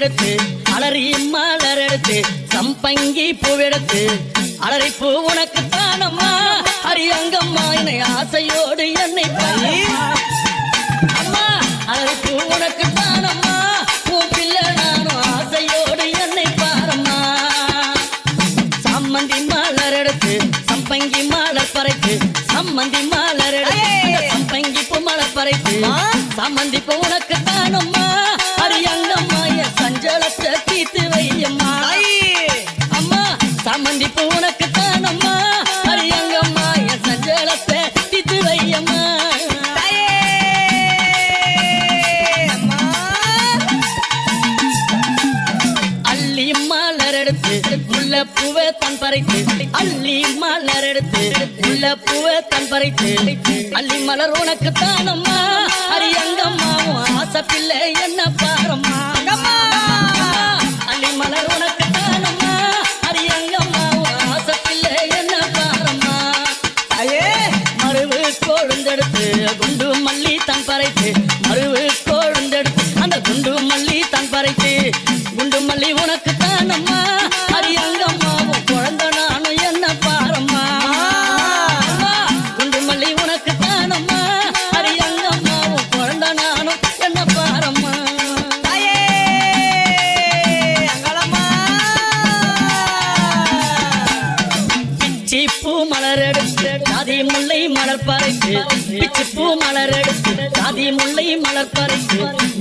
எடுத்து அலறி மலர் எடுத்து சம்பங்கி பூவெடுத்து அலறி பூ உனக்கு தானம்மா அரியங்கம்மா என்னை ஆசையோடு என்னை அம்மா அலறி பூ உனக்கு தானம்மா உன் பிள்ளை நானும் ஆசையோடு என்னை பாரம்மா சம்மந்தி மலர் எடுத்து சம்பங்கி மலர் பறைத்து சம்மந்தி மலர் எடுத்து சம்பங்கி பூ மலர் பறைத்து சம்மந்தி பூ உனக்கு தானம்மா அரியங்கம்மா என் சஞ்சலத்தை தீர்த்து வையம்மா அம்மா சம்மந்தி பூ உனக்கு தானம்மா அரியங்கம்மா என் சஞ்சலத்தை தீர்த்து வையம்மா அள்ளி மலர் எடுத்து முல்ல பூவை தன் பறைத்து அள்ளி மலர் எடுத்து முல்ல பூவை தன் பறைத்து அள்ளி மலர் உனக்கு தானம்மா அரியங்கம்மா ஆசை பிள்ளை என்ன பாரம்மா அள்ளி மலர் உனக்கு தானம்மா அரியங்கம்மா ஆசை பிள்ளை என்ன பாரம்மா மருவு கொழுந்தெடுத்து குண்டு மல்லி தன் பறைத்து மருவு கொழுந்தெடுத்து அந்த குண்டு மல்லி தன் பறைத்து குண்டு மல்லி உனக்கு தானம்மா அரியங்கம்மா குழந்தை நானும் என்ன பாரம்மா குண்டு மல்லி உனக்கு தானம்மா அரியங்கம்மா குழந்தை நானும் என்ன பாரம்மா பிச்சி பூ மலர் எடுத்து ஜாதி முல்லை மலர் பறைத்து பிச்சி பூ மலர் எடுத்து ஜாதி முல்லை மலர் பறைத்து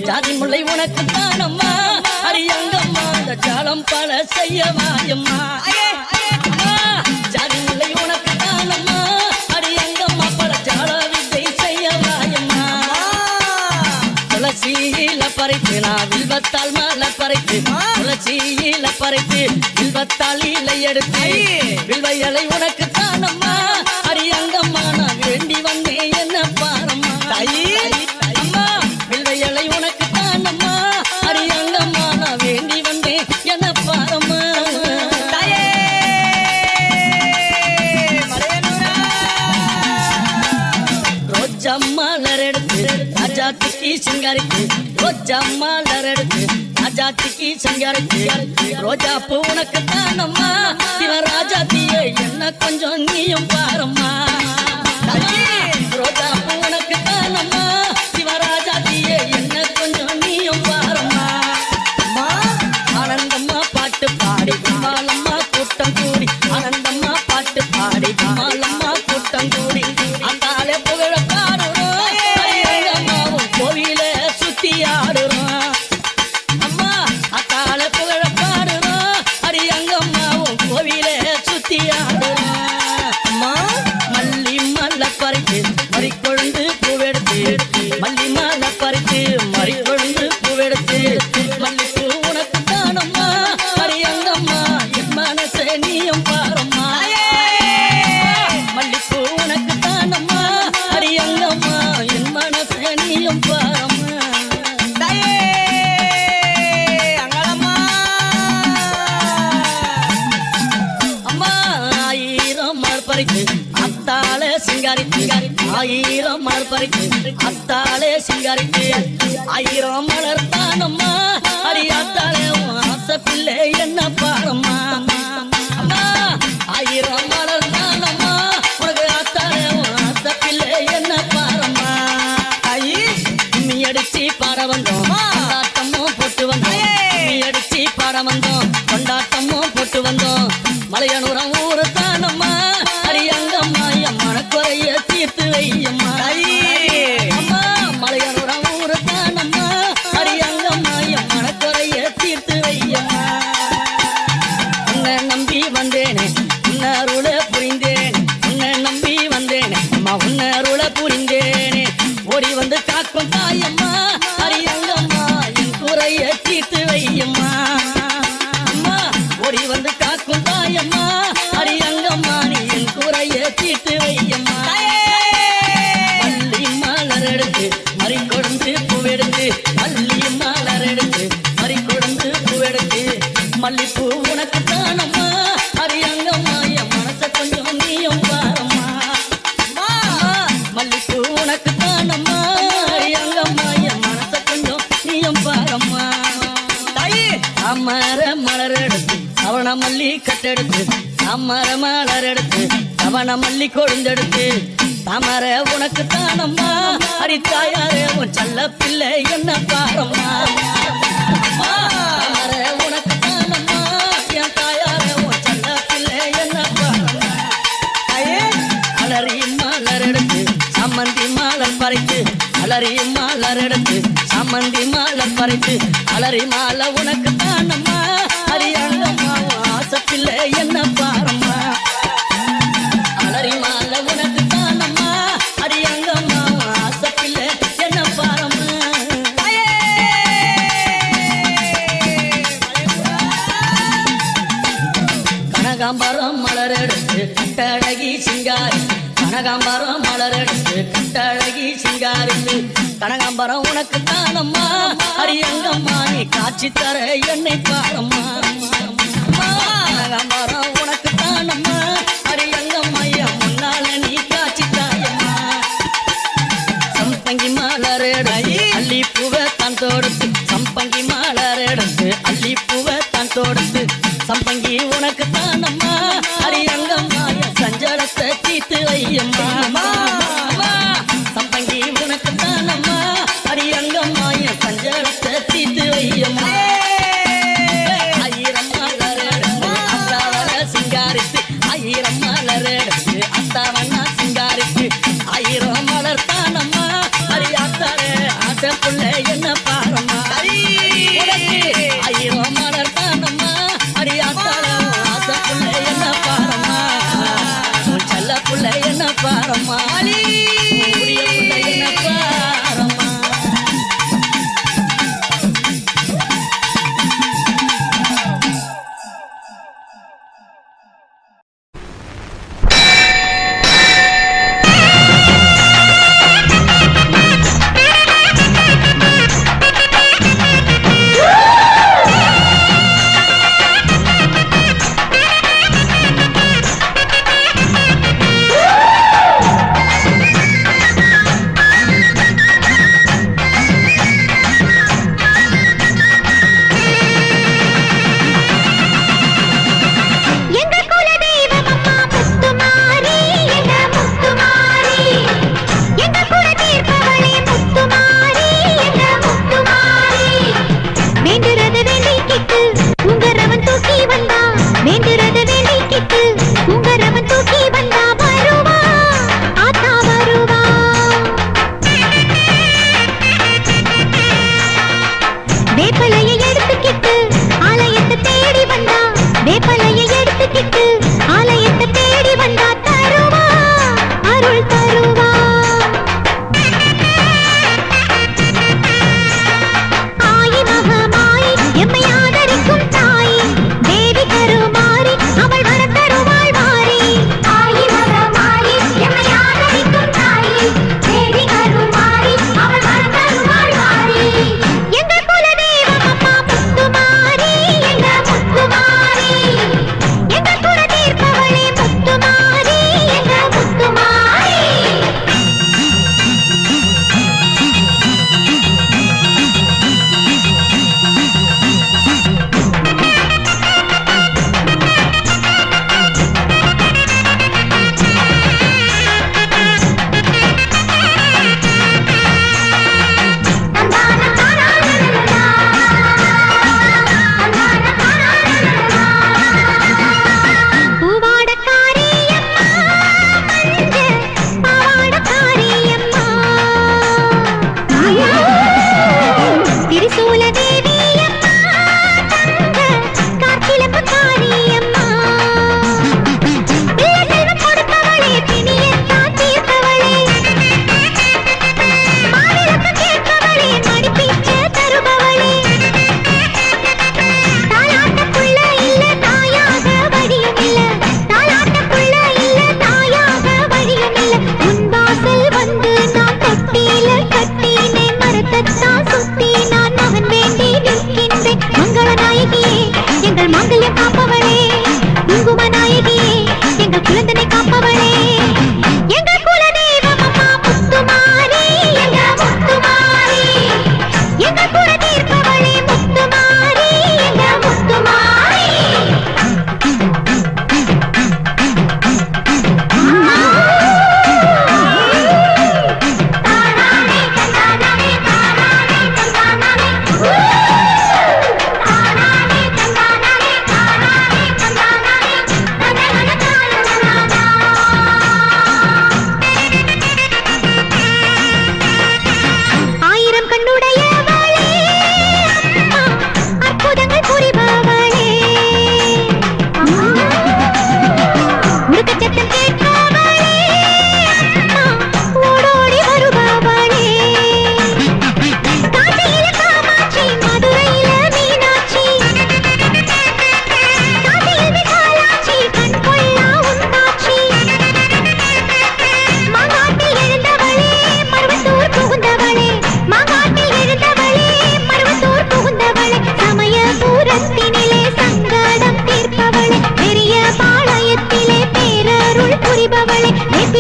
ஜாதி முல்லை உனக்கு தானம்மா அரியங்கம்மா அந்த ஜாலம் பல செய்ய வாயம்மா ஜாதி முல்லை உனக்கு தானம்மா அரியங்கம்மா பல ஜால வித்தை செய்ய வாயம்மா துளசியில பறைத்து நான் வில்வத்தால் மலர் பறைத்து துளசியில பறைத்து வில்வத்தால் இலை எடுத்து வில்வையலை உனக்கு தானம்மா அரியங்கம்மா நான் வேண்டி வந்தேன் என்ன பாரம்மா அம்மா வில்வையலை உனக்கு தானம்மா அரியங்கம்மா நான் வேண்டி வந்தேன் என்ன பாரம்மா ரோஜா மலர் எடுத்து ராஜாத்திக்கு சிங்காரிக்கு ரோஜா மலர் எடுத்து ராஜாத்திக்கு சிங்காரிக்கு ரோஜா பூ உனக்கு தானம்மா சிவராஜாத்தியே என்ன கொஞ்சம் நீயும் பாரம்மா ரோஜா பூ உனக்கு தானம்மா சிவராஜாத்தியே என்ன கொஞ்சம் நீயும் பாரம்மா ஆனந்தம்மா பாட்டு பாடி கும்மாலம்மா கூட்டம் கூடி ஆனந்தம்மா பாட்டு பாடி கும்மாலம்மா கூட்டம் கூடி அந்தாலே புகழ பாடுறோம் அரியங்கம்மாவும் கோவில சுத்தி ஆடுறோம் அம்மா அத்தாலே புகழ பாடுறோம் அரியங்கம்மாவும் கோவில சுத்தி ஆடுறோம் அம்மா மல்லி மல்ல பறித்து மறிக்கொழுந்து பூவெடுத்து மல்லி மல்ல பறித்து மறிக்கொழுந்து பூவெடுத்து மல்லிப்பூ உனக்கு தானம்மா அரியங்கம்மா என் மனசே நீயும் பாரம்மா மல்லிப்பூ உனக்கு தானம்மா அரியங்கம்மா என் மனசே நீயும் பாரம்மா அம்மா ஆயிரம் மலர் பறித்து அத்தாலே சிங்காரித்து ஆயிரம் மலர் பறித்து அத்தாலே சிங்காரித்து ஆயிரம் மலர் தானம்மா அரியாத்தாலே ஆசை பிள்ளை என்ன பாரம்மா அம்மா ஆயிரம் மலர் தானம்மா உனக்கு ஆத்தாலே ஆசை பிள்ளை என்ன பாரம்மா கும்மி அடிச்சு பாட வந்தோம் கொண்டாட்டமும் போட்டு வந்தோம் கும்மி அடிச்சு பாட வந்தோம் கொண்டாட்டமும் போட்டு வந்தோம் மலையனூரம் ஊரு தானம்மா அரியங்கம்மா என் மனக்குறைய தீர்த்து வையம்மா அம்மா மலையனூரம் ஊரு தானம்மா அரியங்கம்மா என் மனக்குறைய தீர்த்து வையம்மா உன்னை நம்பி வந்தேனே உன்னை அருள புரிந்தேன் உன்னை நம்பி வந்தேனே அம்மா உன்னை அருள புரிந்தேனே ஓடி வந்து காக்கும் தாயம்மா அரியங்கம்மா என் குறைய தீர்த்து வையம்மா அம்மா ஓடி வந்து காக்கும் தாயம்மா அரியங்கம்மா நீ என் குறைய தீர்த்து வையம்மா மல்லி மலர் எடுத்து மறிக்கொழுந்து பூவெடுத்து மல்லி மலர் எடுத்து மறிக்கொழுந்து பூவெடுத்து மல்லிப்பூ உனக்கு தானம்மா அரியங்கம்மா என் மனசை கொஞ்சம் நீயும் பாரம்மா மல்லிப்பூ உனக்கு தானம்மா அரியங்கம்மா என் மனசை கொஞ்சம் நீயும் பாரம்மா தாயே கட்டெடுத்து தாமர மலர் எடுத்து தவண மல்லி கொழுந்தெடுத்து தாமர உனக்கு தானம்மா அடி தாயாரே உன் செல்ல பிள்ளை என்ன பாரம்மா தாமர உனக்கு தானம்மா என் தாயாரே உன் செல்ல பிள்ளை என்ன பாரம்மா அலறி மலர் எடுத்து சம்மந்தி மலர் பறித்து அலறி மலர் எடுத்து சம்மந்தி மலர் பறித்து அலறி மாலை உனக்கு தானம்மா அரியங்கம்மா ஆசை பிள்ளை என்ன பாரம்மா அலறி மாலை உனக்கு தானம்மா அரியங்கம்மா ஆசை பிள்ளை என்ன பாரம்மா கனகாம்பரம் மலர் எடுத்து கட்டழகி சிங்காரி கனகாம்பரம் மலர் எடுத்து கட்டழகி சிங்காரித்து கனகாம்பரம் உனக்கு தானம்மா அரியங்கம்மா நீ காட்சி தர என்னை பாரம்மா கனகாம்பரம் உனக்கு தானம்மா அரியங்கம்மா என் முன்னால நீ காட்சி தாயம்மா சம்பங்கி மலர் எடுத்து அள்ளி பூவை தான் தொடுத்து சம்பங்கி மலர் எடுத்து அள்ளி பூவை தான் தொடுத்து சம்பங்கி உனக்கு தானம்மா அரியங்கம்மா என் சஞ்சலத்தை தீத்து வையம்மா சம்பங்கி உனக்கு தானம்மா அரியங்கம்மா என் சஞ்சலத்தை தீத்து வையம்மா ஆயிரம் மலர் எடுத்து அத்தாவன சிங்காரித்து ஆயிரம் மலர் எடுத்து அத்தாவன சிங்காரித்து ஆயிரம் மலர் தானம்மா அரியாத்தாரே ஆசை புள்ள என்ன பாரம்மா ஆயிரம் மலர் தானம்மா அரியாத்தாரே ஆசை புள்ள என்ன பாரம்மா செல்ல புள்ள என்ன பாரம்மா புரிய புள்ள என்ன பாரம்மா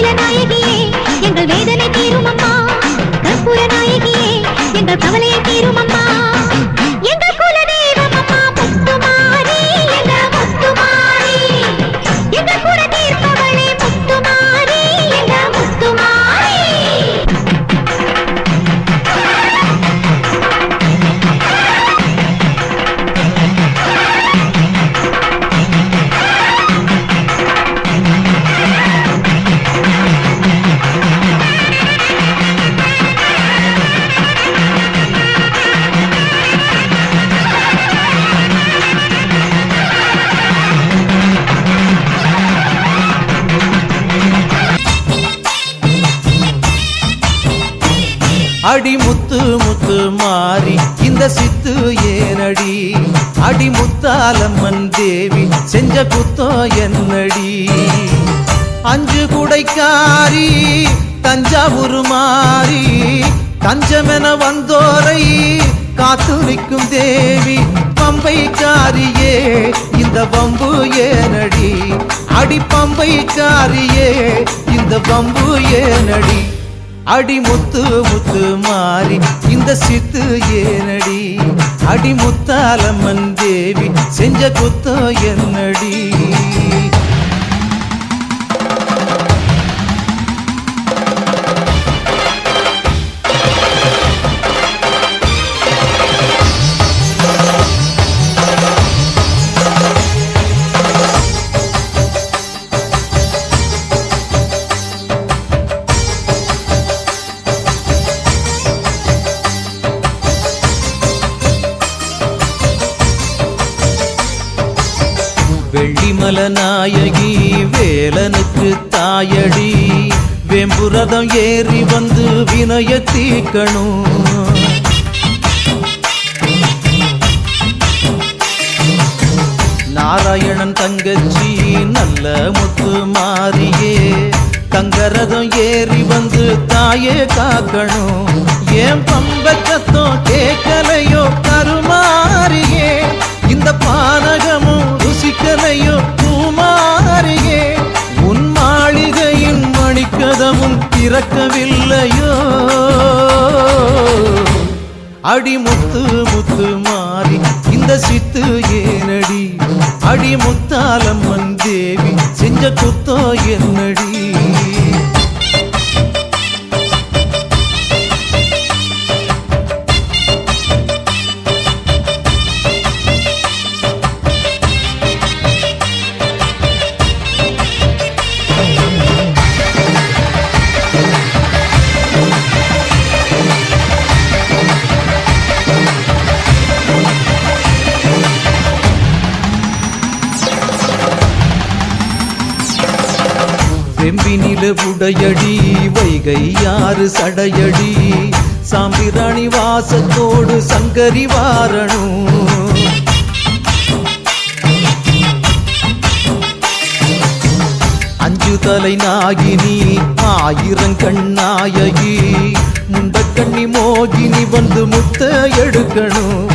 கோகுல நாயகியே எங்கள் வேதனை தீரும் அம்மா கற்பூர நாயகியே எங்கள் கவலையை தீரும் அம்மா எங்கள் குலதெய்வம் அம்மா முத்துமாரி எங்கள் முத்துமாரி எங்கள் குல தீர்ப்பவளே முத்துமாரி எங்கள் முத்துமாரி அடி முத்து முத்து மாறி இந்த சித்து ஏனடி அடி முத்தாலம்மன் தேவி செஞ்ச குத்தோ என்னடி அஞ்சு குடைக்காரி தஞ்சாவூர் மாறி தஞ்சமென வந்தோரை காத்து நிற்கும் தேவி பம்பைக்காரியே இந்த வம்பு ஏனடி அடி பம்பைக்காரியே இந்த வம்பு ஏனடி அடி முத்து முத்து மாறி இந்த சித்து ஏனடி அடி முத்தாலம்மன் தேவி செஞ்ச குத்தோ என்னடி வெள்ளிமல நாயகி வேலனுக்கு தாயடி வெம்புரதம் ஏறி வந்து வினய தீக்கணும் நாராயணன் தங்கச்சி நல்ல முத்து மாறியே தங்கரதம் ஏறி வந்து தாயே காக்கணும் ஏன் பம்பச்சத்தோ கேட்கலையோ கருமாறியே இந்த பானகமும் ருசிக்கலையோ பூமாரியே உன் மாளிகையின் மணிக்கதமும் திறக்கவில்லையோ அடி முத்து முத்து மாறி இந்த சித்து ஏனடி அடி முத்தாலம்மன் தேவி செஞ்ச குத்தோ என்னடி செம்பினில உடையடி வைகை யாறு சடையடி சாம்பிராணி வாசத்தோடு சங்கரி வாரணும் அஞ்சு தலை நாகினி ஆயிரங்கண்ணாயகி முண்டக்கண்ணி மோகினி வந்து முத்த எடுக்கணும்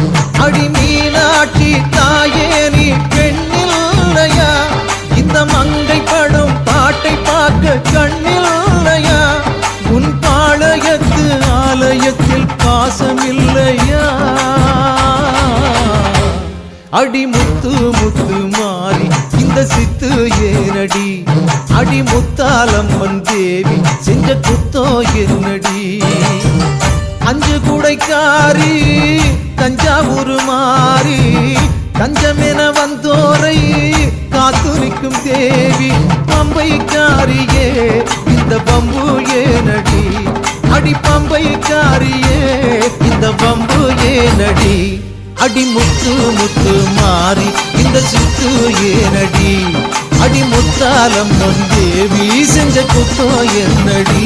அடி மீனாட்சி தாயே நீ பெண்ணில்லையா இந்த மங்கை படும் பாட்டை பார்க்க கண்ணில்லையா உன் பாளையத்து ஆலயத்தில் பாசமில்லையா அடி முத்து முத்து மாறி இந்த சித்து ஏனடி அடி முத்தாலம்மன் தேவி செஞ்ச குத்தோ என்னடி அஞ்சு குடைக்காரி தஞ்சாவூர் மாறி தஞ்சமென வந்தோரை காத்து நிற்கும் தேவி பம்பைக்காரியே இந்த பம்பு ஏனடி அடி பம்பைக்காரியே இந்த பம்பு ஏனடி அடி முத்து முத்து மாறி இந்த சித்து ஏனடி அடி முத்தாலம்மன் தேவி செஞ்ச குத்தோ என்னடி